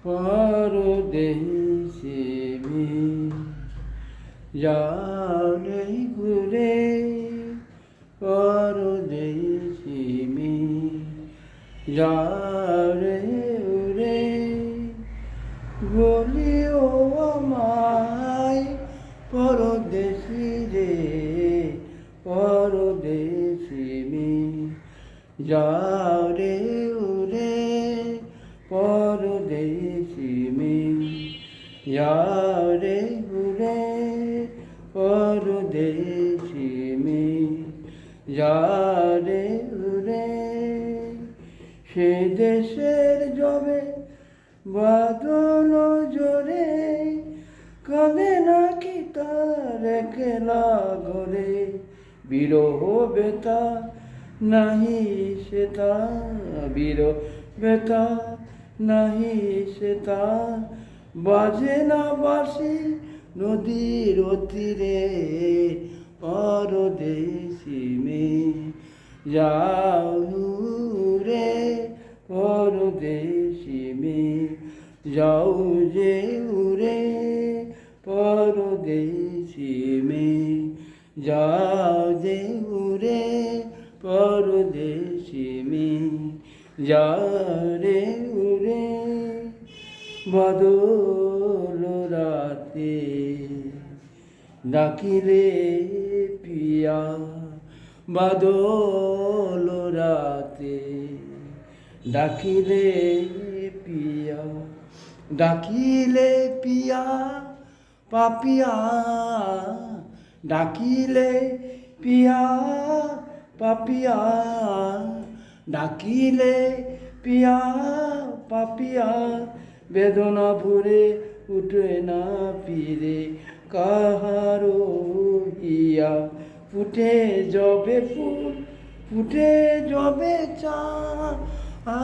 পরদেশি মেয়ে যাও রে ঘুরে, পরদেশি মেয়ে যাও রে উড়ে, বলিও আমায় পরদেশি রে, পরদেশি মেয়ে যাও রে উড়ে, পরদেশি মেয়ে যাও রে উড়ে, পরদেশি মেয়ে যাও রে উড়ে। সে দেশের যবে বাদল জোরে, কাঁদে নাকি তার একলা ঘরে, বিরহ বেতা নাহি সেতা, বিরহ বেতা নাহি সেতা, বাজে না বাঁশি নদীর তীরে, পরদেশি মেয়ে যাও রে, পরদেশি মেয়ে যাও যে উড়ে, পরদেশি মেয়ে যাও যে উড়ে, পরদেশি মেয়ে যাও রে উড়ে। বাদল রাতে ডাকিলে পিয়া, বাদল রাতে ডাকিলে পিয়া, ডাকিলে পিয়া পাপিয়া, ডাকিলে পিয়া পাপিয়া, ডাকিলে পিয়া পাপিয়া, বেদনা ভরে উঠে না ফিরে কাহারো হিয়া, ফুটে যবে ফুল ফুটে যবে চা, আ